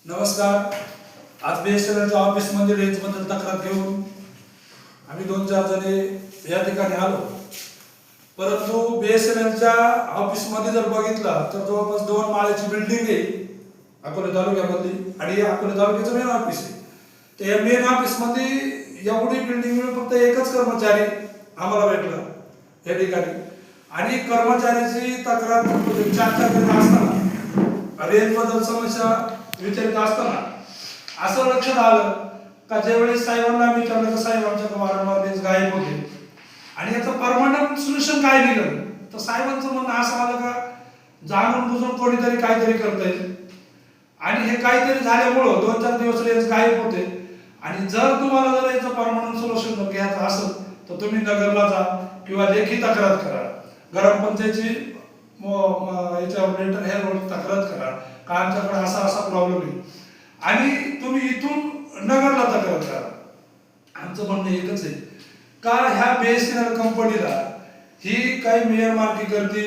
नमस्कार. आज बीएसएनएलच्या ऑफिस मध्ये रेंज बद्दल तक्रार घेऊन आम्ही 2-4 जणे या ठिकाणी आलो. परंतु बीएसएनएलच्या ऑफिस मध्ये जर बघितलं तर जवळपास 2 माळ्याची बिल्डिंग आहे अकोले तालुक्यामधली आणि अकोले तालुक्याचं मेन ऑफिस आहे. तर या मेन ऑफिस मध्ये एवढी बिल्डिंग मिळून फक्त एकच कर्मचारी आम्हाला भेटला या ठिकाणी आणि कर्मचाऱ्याची तक्रार 4 जण असताना रेंज बद्दल समस्या विचारित असताना असं लक्षात आलं का ज्यावेळेस साहेबांना विचारलं तर साहेब आमच्याकडे वारंवार रेंज गायब होते आणि याचं परमनंट सोल्युशन काय निघालं तर साहेबांचं म्हणणं असं आलं का जाणून बुजून कोणीतरी काहीतरी करतंय आणि हे काहीतरी झाल्यामुळं 2-4 दिवस रेंज गायब होते आणि जर तुम्हाला जर याचं परमनंट सोल्युशन घ्यायचं असेल तर तुम्ही नगरला जा किंवा लेखी तक्रार करा, ग्रामपंचायतीची याच्यावर लेटर हेडवर तक्रार करा का आमच्याकडे असा प्रॉब्लेम आहे आणि तुम्ही इथून नगरला तक्रार करा. आमचं म्हणणं एकच आहे का ह्या बीएसएनएल कंपनीला ही काही मेयरमार्गी करते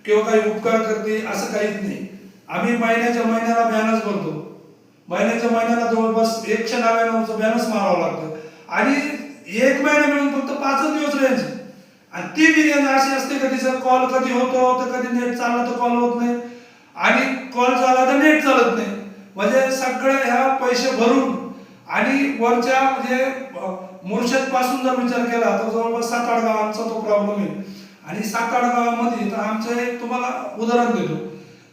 किंवा काही उपकार करते असं काहीच नाही. आम्ही महिन्याच्या महिन्याला बॅनर्स भरतो, महिन्याच्या महिन्याला जवळपास 199चं बॅनर्स मारावं लागतं आणि 1 महिना मिळून फक्त 5 दिवस रेंज आणि ती रेंज अशी असते कधी सर कॉल कधी होतो तर कधी नेट चालला तर कॉल होत नाही आणि कॉल झाला तर नेट चालत नाही. म्हणजे सगळ्या ह्या पैसे भरून आणि वरच्या म्हणजे मुर्शद पासून जर विचार केला तर जवळपास 7-8 गावांचा तो प्रॉब्लेम आहे आणि 7-8 गावामध्ये तर आमचं एक तुम्हाला उदाहरण देतो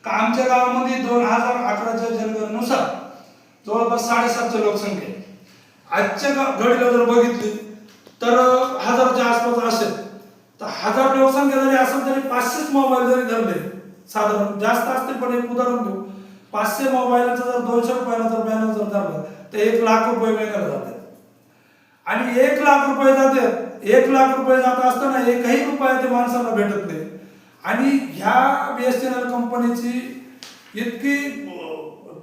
का आमच्या गावामध्ये 2011च्या जनगणनेनुसार जवळपास 7.5 लोकसंख्या आहे. आजच्या घडीला जर बघितली तर 1000च्या आसपास असेल तर 1000 लोकसंख्या जरी असेल तरी 500 मोबाईल जरी धरले साधारण जास्त असतील पण एक उदाहरण देऊ 500 मोबाईलचा जर 200 रुपयाला जर बॅनर जर धरला तर 1 लाख रुपये महिन्याला जातात आणि 1 लाख रुपये जातात. 1 लाख रुपये जात असताना एकही रुपया ते माणसाला भेटत नाही आणि ह्या बीएसएनएल कंपनीची इतकी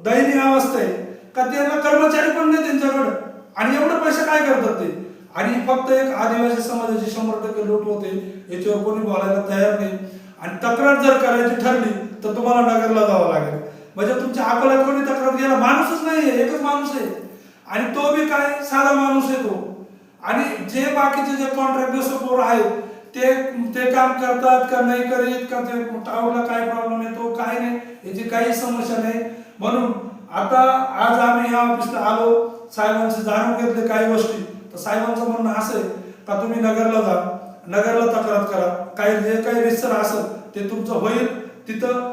दयनीय अवस्था आहे का त्यांना कर्मचारी पण नाही त्यांच्याकडे आणि एवढे पैसे काय करतात ते आणि फक्त एक आदिवासी समाजाची 100% लूट होते याच्यावर कोणी बोलायला तयार नाही आणि तक्रार जर करायची ठरली तर तुम्हाला नगरला जावं लागेल. म्हणजे तुमच्या अकोल्यात कोणी तक्रार घ्यायला माणूसच नाहीये, एकच माणूस आहे आणि तो बी काय साधा माणूस आहे तो आणि जे बाकीचे जे कॉन्ट्रॅक्टर सपोर आहेत ते काम करतात का नाही करीत का ते टावरला काय प्रॉब्लेम येतो काय नाही याची काही समस्या नाही. म्हणून आता आज आम्ही या ऑफिसला आलो, साहेबांचे जाणून घेतले काही गोष्टी तर साहेबांचं म्हणणं असं आहे का तुम्ही नगरला जा, नगरला तक्रार करा, काही जे काही रिसर असेल ते तुमचं होईल तिथं